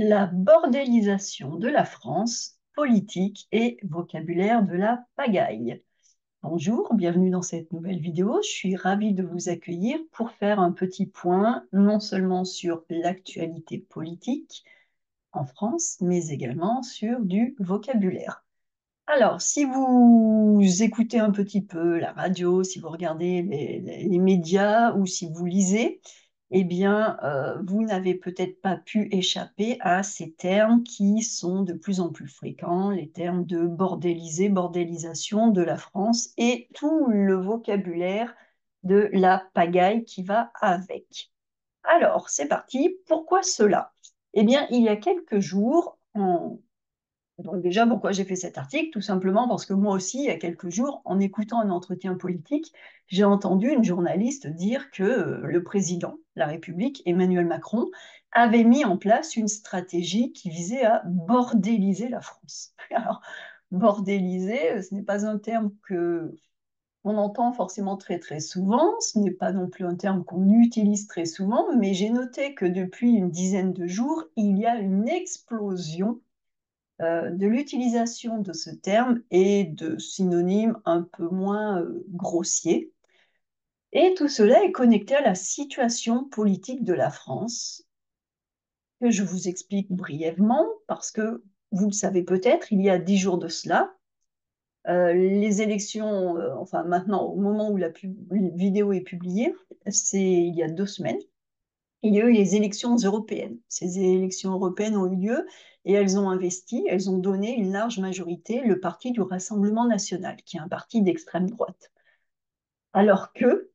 La bordélisation de la France, politique et vocabulaire de la pagaille. Bonjour, bienvenue dans cette nouvelle vidéo. Je suis ravie de vous accueillir pour faire un petit point non seulement sur l'actualité politique en France, mais également sur du vocabulaire. Alors, si vous écoutez un petit peu la radio, si vous regardez les médias ou si vous lisez, eh bien, vous n'avez peut-être pas pu échapper à ces termes qui sont de plus en plus fréquents, les termes de bordélisé, bordélisation de la France et tout le vocabulaire de la pagaille qui va avec. Alors, c'est parti. Pourquoi cela? Eh bien, il y a quelques jours, donc déjà, pourquoi j'ai fait cet article? Tout simplement parce que moi aussi, il y a quelques jours, en écoutant un entretien politique, j'ai entendu une journaliste dire que le président de la République, Emmanuel Macron, avait mis en place une stratégie qui visait à bordéliser la France. Alors, bordéliser, ce n'est pas un terme que on entend forcément très très souvent, ce n'est pas non plus un terme qu'on utilise très souvent, mais j'ai noté que depuis une dizaine de jours, il y a une explosion de l'utilisation de ce terme et de synonymes un peu moins grossiers. Et tout cela est connecté à la situation politique de la France, que je vous explique brièvement, parce que vous le savez peut-être, il y a 10 jours de cela, les élections, enfin maintenant, au moment où la vidéo est publiée, c'est il y a 2 semaines, il y a eu les élections européennes. Ces élections européennes ont eu lieu et elles ont investi, elles ont donné une large majorité le parti du Rassemblement national, qui est un parti d'extrême droite. Alors que,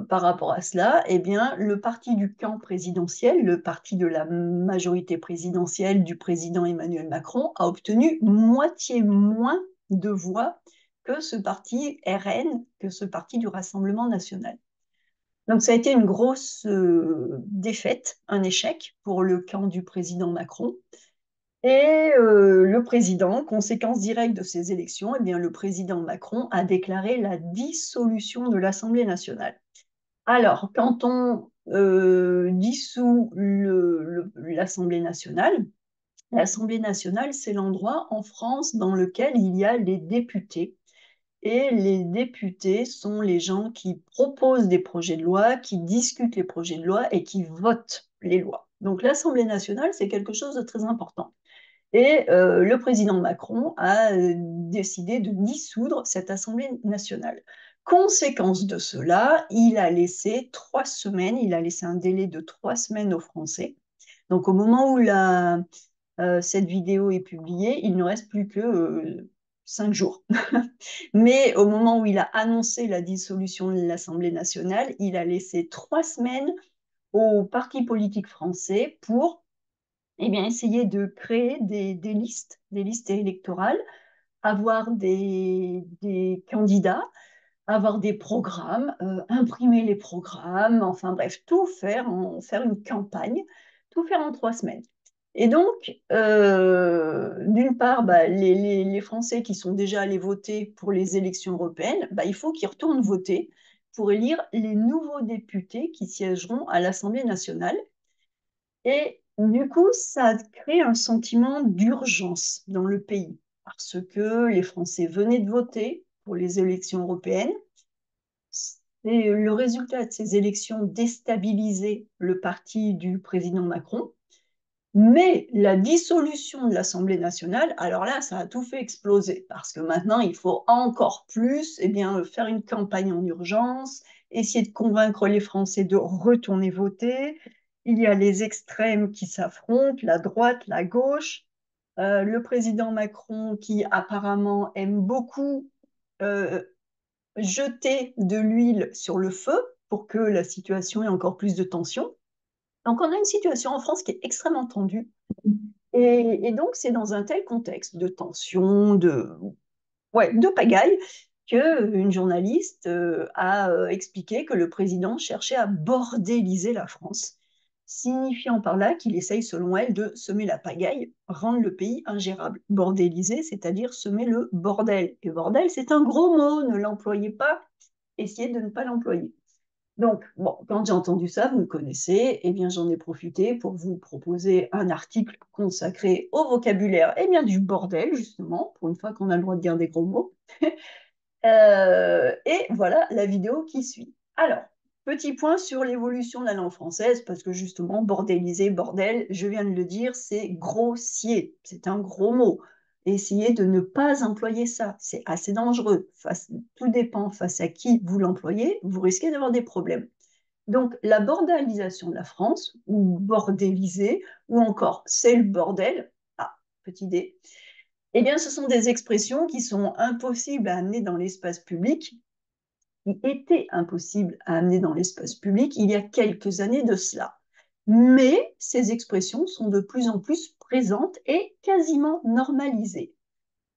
par rapport à cela, eh bien, le parti du camp présidentiel, le parti de la majorité présidentielle du président Emmanuel Macron, a obtenu moitié moins de voix que ce parti RN, que ce parti du Rassemblement national. Donc ça a été une grosse défaite, un échec pour le camp du président Macron. Et le président, conséquence directe de ces élections, eh bien, le président Macron a déclaré la dissolution de l'Assemblée nationale. Alors, quand on dissout l'Assemblée nationale, c'est l'endroit en France dans lequel il y a les députés. Et les députés sont les gens qui proposent des projets de loi, qui discutent les projets de loi et qui votent les lois. Donc l'Assemblée nationale, c'est quelque chose de très important. Et le président Macron a décidé de dissoudre cette Assemblée nationale. Conséquence de cela, il a laissé 3 semaines, il a laissé un délai de 3 semaines aux Français. Donc au moment où cette vidéo est publiée, il ne reste plus que 5 jours. Mais au moment où il a annoncé la dissolution de l'Assemblée nationale, il a laissé 3 semaines aux partis politiques français pour essayer de créer des listes électorales, avoir des candidats, avoir des programmes, imprimer les programmes, enfin bref, tout faire, faire une campagne, tout faire en 3 semaines. Et donc, d'une part, bah, les Français qui sont déjà allés voter pour les élections européennes, bah, il faut qu'ils retournent voter pour élire les nouveaux députés qui siégeront à l'Assemblée nationale. Et du coup, ça crée un sentiment d'urgence dans le pays, parce que les Français venaient de voter pour les élections européennes. Et le résultat de ces élections déstabilisait le parti du président Macron. Mais la dissolution de l'Assemblée nationale, alors là, ça a tout fait exploser, parce que maintenant, il faut encore plus faire une campagne en urgence, essayer de convaincre les Français de retourner voter. Il y a les extrêmes qui s'affrontent, la droite, la gauche. Le président Macron, qui apparemment aime beaucoup euh, jeter de l'huile sur le feu pour que la situation ait encore plus de tension. Donc, on a une situation en France qui est extrêmement tendue. Et donc, c'est dans un tel contexte de tension, de pagaille, qu'une journaliste a expliqué que le président cherchait à bordéliser la France, signifiant par là qu'il essaye, selon elle, de semer la pagaille, rendre le pays ingérable. Bordéliser, c'est-à-dire semer le bordel. Et bordel, c'est un gros mot, ne l'employez pas, essayez de ne pas l'employer. Donc, bon, quand j'ai entendu ça, vous me connaissez, eh bien, j'en ai profité pour vous proposer un article consacré au vocabulaire, eh bien, du bordel, justement, pour une fois qu'on a le droit de dire des gros mots. Et voilà la vidéo qui suit. Alors, petit point sur l'évolution de la langue française, parce que justement, bordéliser, bordel, je viens de le dire, c'est grossier, c'est un gros mot. Essayez de ne pas employer ça, c'est assez dangereux. Tout dépend face à qui vous l'employez, vous risquez d'avoir des problèmes. Donc, la bordalisation de la France, ou bordéliser, ou encore c'est le bordel, ah, petite idée, eh bien, ce sont des expressions qui sont impossibles à amener dans l'espace public, qui étaient impossibles à amener dans l'espace public il y a quelques années de cela. Mais ces expressions sont de plus en plus présentes et quasiment normalisées.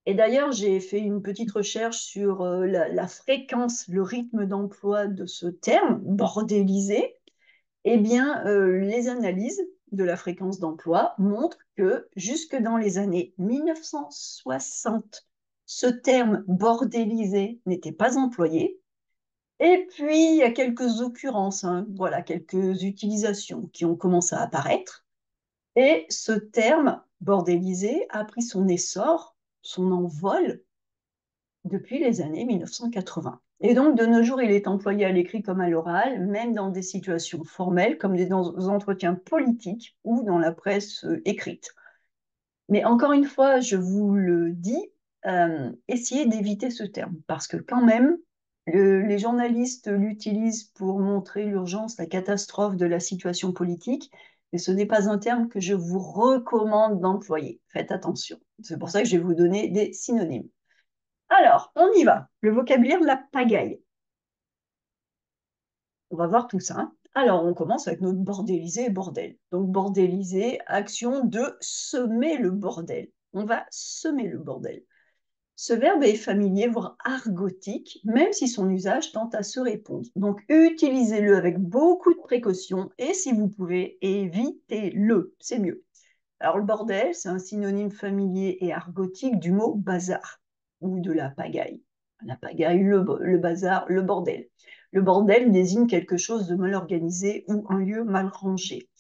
Et d'ailleurs, j'ai fait une petite recherche sur la fréquence, le rythme d'emploi de ce terme, bordélisé. Eh bien, les analyses de la fréquence d'emploi montrent que jusque dans les années 1960, ce terme bordélisé n'était pas employé. Et puis, il y a quelques occurrences, hein, voilà, quelques utilisations qui ont commencé à apparaître. Et ce terme bordélisé a pris son essor, son envol, depuis les années 1980. Et donc, de nos jours, il est employé à l'écrit comme à l'oral, même dans des situations formelles, comme des entretiens politiques ou dans la presse écrite. Mais encore une fois, je vous le dis, essayez d'éviter ce terme, parce que quand même, les journalistes l'utilisent pour montrer l'urgence, la catastrophe de la situation politique, et ce n'est pas un terme que je vous recommande d'employer. Faites attention. C'est pour ça que je vais vous donner des synonymes. Alors, on y va. Le vocabulaire de la pagaille. On va voir tout ça, hein. Alors, on commence avec notre bordélisé et bordel. Donc, bordéliser, action de semer le bordel. On va semer le bordel. Ce verbe est familier, voire argotique, même si son usage tend à se répondre. Donc, utilisez-le avec beaucoup de précaution et si vous pouvez, évitez-le. C'est mieux. Alors, le bordel, c'est un synonyme familier et argotique du mot bazar ou de la pagaille. La pagaille, le bazar, le bordel. Le bordel désigne quelque chose de mal organisé ou un lieu mal rangé.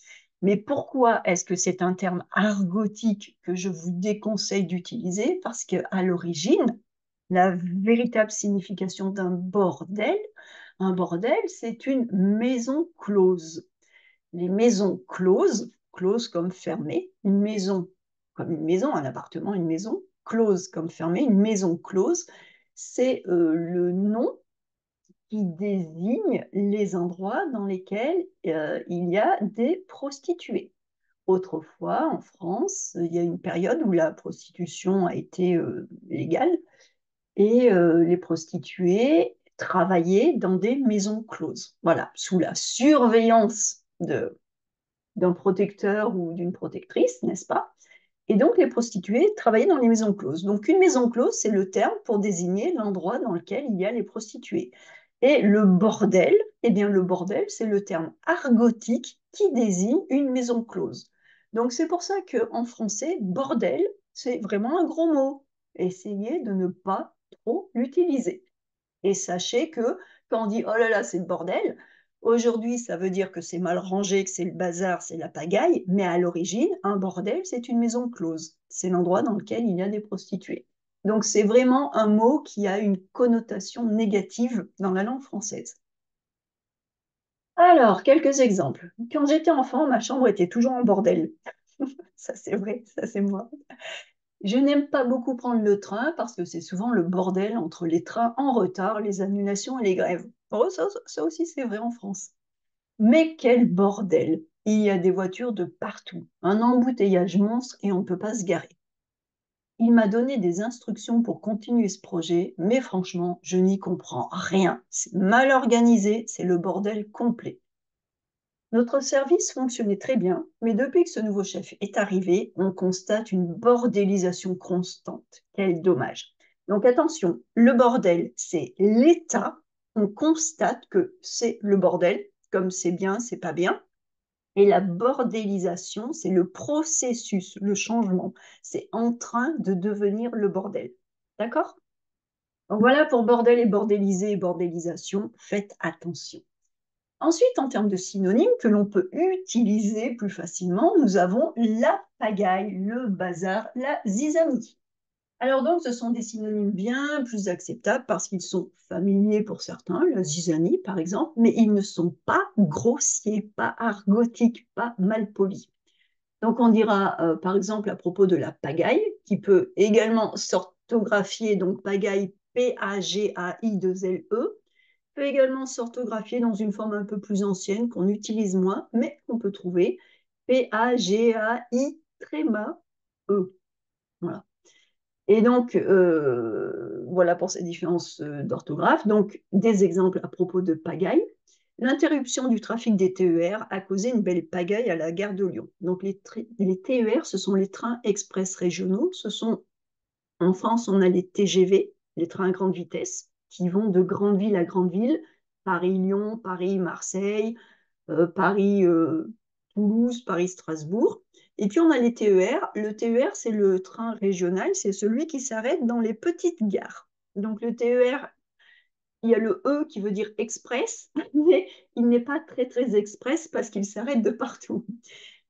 Mais pourquoi est-ce que c'est un terme argotique que je vous déconseille d'utiliser? Parce qu'à l'origine, la véritable signification un bordel, c'est une maison close. Les maisons closes, close comme fermée, une maison comme une maison, un appartement, une maison, close comme fermée, une maison close, c'est le nom qui désigne les endroits dans lesquels il y a des prostituées. Autrefois, en France, il y a une période où la prostitution a été légale et les prostituées travaillaient dans des maisons closes, voilà, sous la surveillance d'un protecteur ou d'une protectrice, n'est-ce pas? Et donc, les prostituées travaillaient dans les maisons closes. Donc, une maison close, c'est le terme pour désigner l'endroit dans lequel il y a les prostituées. Et le bordel, eh bien, le bordel, c'est le terme argotique qui désigne une maison close. Donc, c'est pour ça qu'en français, bordel, c'est vraiment un gros mot. Essayez de ne pas trop l'utiliser. Et sachez que quand on dit oh là là, c'est le bordel, aujourd'hui ça veut dire que c'est mal rangé, que c'est le bazar, c'est la pagaille, mais à l'origine, un bordel, c'est une maison close. C'est l'endroit dans lequel il y a des prostituées. Donc c'est vraiment un mot qui a une connotation négative dans la langue française. Alors, quelques exemples. Quand j'étais enfant, ma chambre était toujours en bordel. Ça c'est vrai, ça c'est moi. Je n'aime pas beaucoup prendre le train parce que c'est souvent le bordel entre les trains en retard, les annulations et les grèves. Oh, ça aussi, c'est vrai en France. Mais quel bordel! Il y a des voitures de partout, un embouteillage monstre et on ne peut pas se garer. Il m'a donné des instructions pour continuer ce projet, mais franchement, je n'y comprends rien. C'est mal organisé, c'est le bordel complet. Notre service fonctionnait très bien, mais depuis que ce nouveau chef est arrivé, on constate une bordélisation constante. Quel dommage. Donc attention, le bordel, c'est l'état. On constate que c'est le bordel, comme c'est bien, c'est pas bien. Et la bordélisation, c'est le processus, le changement. C'est en train de devenir le bordel. D'accord? Donc voilà pour bordel et bordélisé et bordélisation. Faites attention. Ensuite, en termes de synonymes que l'on peut utiliser plus facilement, nous avons la pagaille, le bazar, la zizanie. Alors donc, ce sont des synonymes bien plus acceptables parce qu'ils sont familiers pour certains, la zizanie par exemple, mais ils ne sont pas grossiers, pas argotiques, pas malpolis. Donc on dira par exemple à propos de la pagaille, qui peut également s'orthographier, donc pagaille P-A-G-A-I-2-L-E, peut également s'orthographier dans une forme un peu plus ancienne qu'on utilise moins, mais qu'on peut trouver P-A-G-A-I tréma E. Voilà. Et donc, voilà pour ces différences d'orthographe. Donc, des exemples à propos de pagaille. L'interruption du trafic des TER a causé une belle pagaille à la gare de Lyon. Donc, les TER, ce sont les trains express régionaux. En France, on a les TGV, les trains à grande vitesse, qui vont de grande ville à grande ville, Paris-Lyon, Paris-Marseille, Paris-Toulouse, Paris-Strasbourg. Et puis on a les TER. Le TER, c'est le train régional, c'est celui qui s'arrête dans les petites gares. Donc le TER, il y a le E qui veut dire express, mais il n'est pas très très express parce qu'il s'arrête de partout.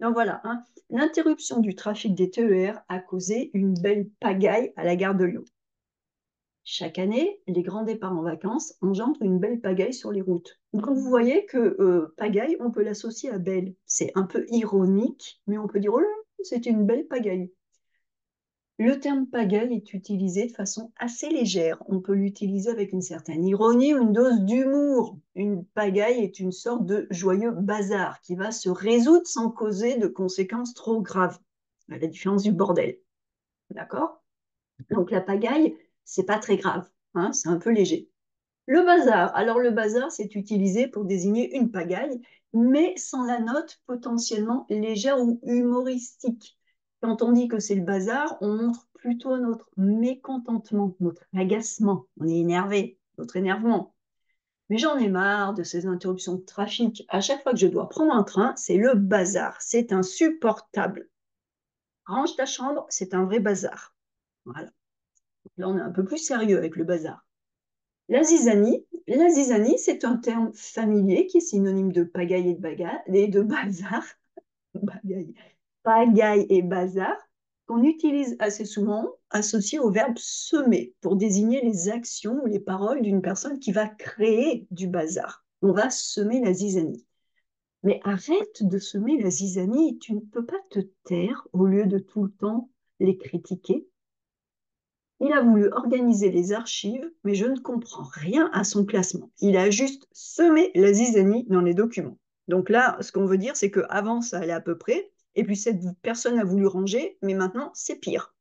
Donc voilà, hein. L'interruption du trafic des TER a causé une belle pagaille à la gare de Lyon. Chaque année, les grands départs en vacances engendrent une belle pagaille sur les routes. Donc vous voyez que pagaille, on peut l'associer à belle. C'est un peu ironique, mais on peut dire, oh là, c'est une belle pagaille. Le terme pagaille est utilisé de façon assez légère. On peut l'utiliser avec une certaine ironie ou une dose d'humour. Une pagaille est une sorte de joyeux bazar qui va se résoudre sans causer de conséquences trop graves, à la différence du bordel. D'accord? Donc la pagaille, c'est pas très grave, hein, c'est un peu léger. Le bazar. Alors le bazar, c'est utilisé pour désigner une pagaille, mais sans la note potentiellement légère ou humoristique. Quand on dit que c'est le bazar, on montre plutôt notre mécontentement, notre agacement. On est énervé, notre énervement. Mais j'en ai marre de ces interruptions de trafic. À chaque fois que je dois prendre un train, c'est le bazar. C'est insupportable. Range ta chambre, c'est un vrai bazar. Voilà. Là, on est un peu plus sérieux avec le bazar. La zizanie, c'est un terme familier qui est synonyme de pagaille et de bazar. Pagaille, pagaille et bazar, qu'on utilise assez souvent associé au verbe semer pour désigner les actions ou les paroles d'une personne qui va créer du bazar. On va semer la zizanie. Mais arrête de semer la zizanie, tu ne peux pas te taire au lieu de tout le temps les critiquer. Il a voulu organiser les archives, mais je ne comprends rien à son classement. Il a juste semé la zizanie dans les documents. Donc là, ce qu'on veut dire, c'est qu'avant, ça allait à peu près, et puis cette personne a voulu ranger, mais maintenant, c'est pire.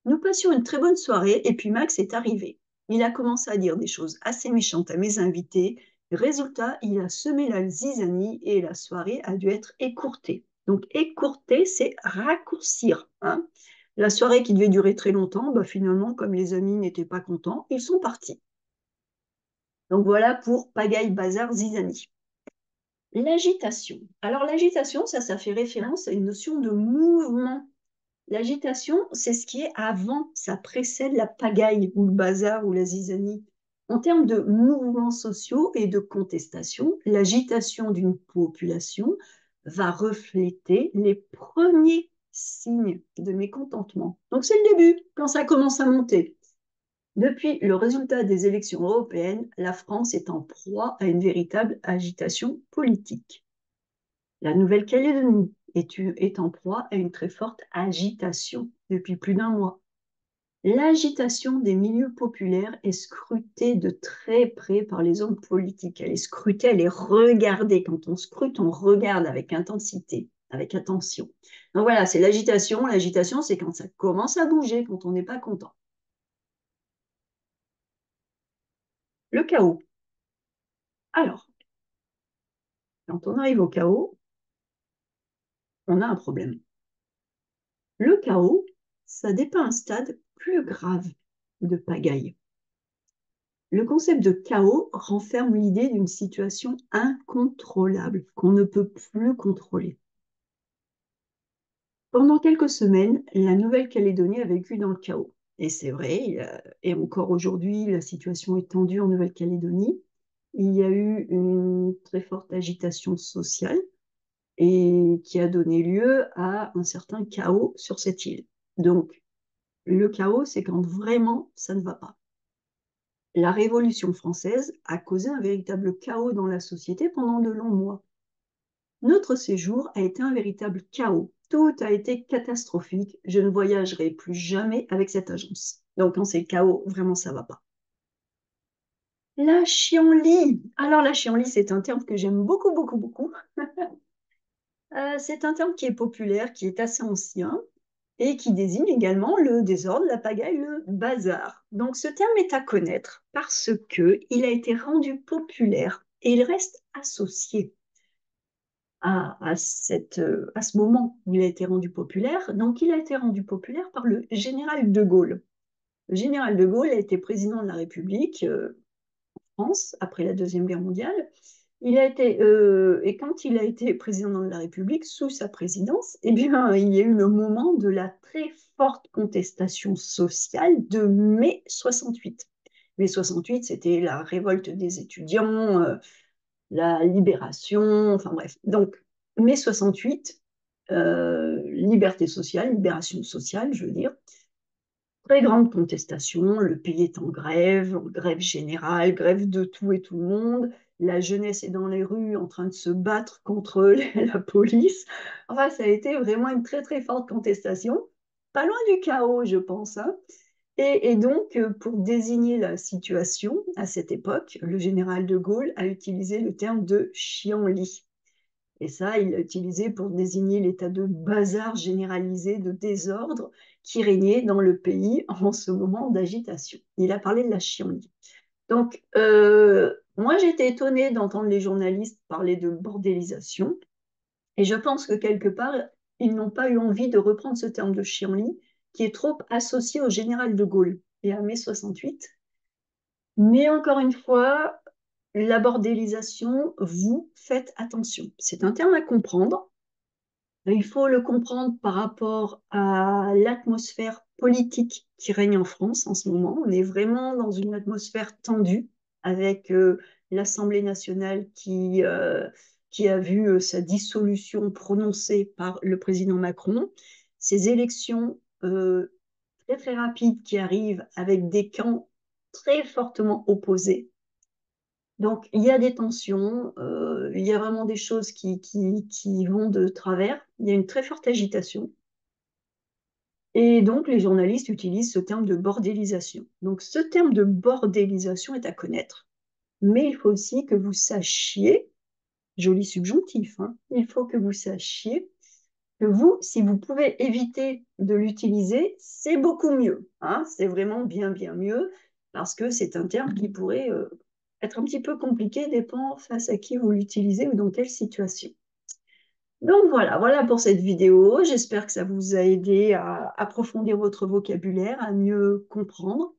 Nous passions une très bonne soirée, et puis Max est arrivé. Il a commencé à dire des choses assez méchantes à mes invités. Résultat, il a semé la zizanie, et la soirée a dû être écourtée. Donc écourter, c'est raccourcir, hein. La soirée qui devait durer très longtemps, bah finalement, comme les amis n'étaient pas contents, ils sont partis. Donc voilà pour pagaille, bazar, zizanie. L'agitation. Alors l'agitation, ça fait référence à une notion de mouvement. L'agitation, c'est ce qui est avant, ça précède la pagaille ou le bazar ou la zizanie. En termes de mouvements sociaux et de contestation, l'agitation d'une population va refléter les premiers signes de mécontentement. Donc c'est le début, quand ça commence à monter. Depuis le résultat des élections européennes, la France est en proie à une véritable agitation politique. La Nouvelle-Calédonie est en proie à une très forte agitation depuis plus d'un mois. L'agitation des milieux populaires est scrutée de très près par les hommes politiques. Elle est scrutée, elle est regardée. Quand on scrute, on regarde avec intensité, avec attention. Donc voilà, c'est l'agitation. L'agitation, c'est quand ça commence à bouger, quand on n'est pas content. Le chaos. Alors, quand on arrive au chaos, on a un problème. Le chaos, ça dépeint un stade plus grave de pagaille. Le concept de chaos renferme l'idée d'une situation incontrôlable, qu'on ne peut plus contrôler. Pendant quelques semaines, la Nouvelle-Calédonie a vécu dans le chaos. Et c'est vrai, et encore aujourd'hui, la situation est tendue en Nouvelle-Calédonie. il y a eu une très forte agitation sociale et qui a donné lieu à un certain chaos sur cette île. Donc, le chaos, c'est quand vraiment ça ne va pas. La Révolution française a causé un véritable chaos dans la société pendant de longs mois. Notre séjour a été un véritable chaos. Tout a été catastrophique. Je ne voyagerai plus jamais avec cette agence. Donc, quand c'est le chaos, vraiment, ça ne va pas. La chienlit. Alors, la chienlit, c'est un terme que j'aime beaucoup, beaucoup, beaucoup. C'est un terme qui est populaire, qui est assez ancien et qui désigne également le désordre, la pagaille, le bazar. Donc, ce terme est à connaître parce que il a été rendu populaire et il reste associé à ce moment où il a été rendu populaire. Donc, il a été rendu populaire par le général de Gaulle. Le général de Gaulle a été président de la République en France après la Deuxième Guerre mondiale. Et quand il a été président de la République, sous sa présidence, eh bien, il y a eu le moment de la très forte contestation sociale de mai 68. Mai 68, c'était la révolte des étudiants, la libération, enfin bref. Donc, mai 68, liberté sociale, libération sociale, je veux dire. Très grande contestation, le pays est en grève générale, grève de tout et tout le monde. La jeunesse est dans les rues en train de se battre contre la police. Enfin, ça a été vraiment une très très forte contestation. Pas loin du chaos, je pense, hein. Et donc, pour désigner la situation à cette époque, le général de Gaulle a utilisé le terme de chienlit. Et ça, il l'a utilisé pour désigner l'état de bazar généralisé, de désordre qui régnait dans le pays en ce moment d'agitation. Il a parlé de la chienlit. Donc, moi, j'étais étonnée d'entendre les journalistes parler de bordélisation. Et je pense que quelque part, ils n'ont pas eu envie de reprendre ce terme de chienlit qui est trop associé au général de Gaulle et à mai 68. Mais encore une fois, la bordélisation, vous faites attention. C'est un terme à comprendre. Il faut le comprendre par rapport à l'atmosphère politique qui règne en France en ce moment. On est vraiment dans une atmosphère tendue avec l'Assemblée nationale qui a vu sa dissolution prononcée par le président Macron, ces élections très très rapides qui arrivent avec des camps très fortement opposés. Donc, il y a des tensions, il y a vraiment des choses qui vont de travers. Il y a une très forte agitation. Et donc, les journalistes utilisent ce terme de bordélisation. Donc, ce terme de bordélisation est à connaître. Mais il faut aussi que vous sachiez, joli subjonctif, hein, il faut que vous sachiez que vous, si vous pouvez éviter de l'utiliser, c'est beaucoup mieux, hein. C'est vraiment bien, bien mieux parce que c'est un terme qui pourrait être un petit peu compliqué, dépend face à qui vous l'utilisez ou dans quelle situation. Donc voilà, voilà pour cette vidéo. J'espère que ça vous a aidé à approfondir votre vocabulaire, à mieux comprendre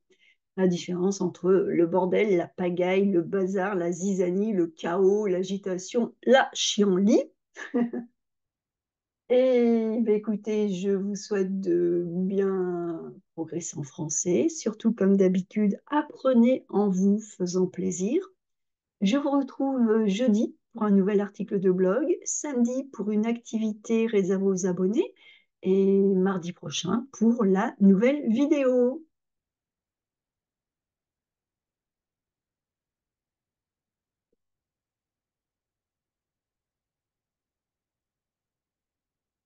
la différence entre le bordel, la pagaille, le bazar, la zizanie, le chaos, l'agitation, la chienlit. Et ben, écoutez, je vous souhaite de bien progresser en français. Surtout, comme d'habitude, apprenez en vous faisant plaisir. Je vous retrouve jeudi pour un nouvel article de blog, samedi pour une activité réservée aux abonnés et mardi prochain pour la nouvelle vidéo.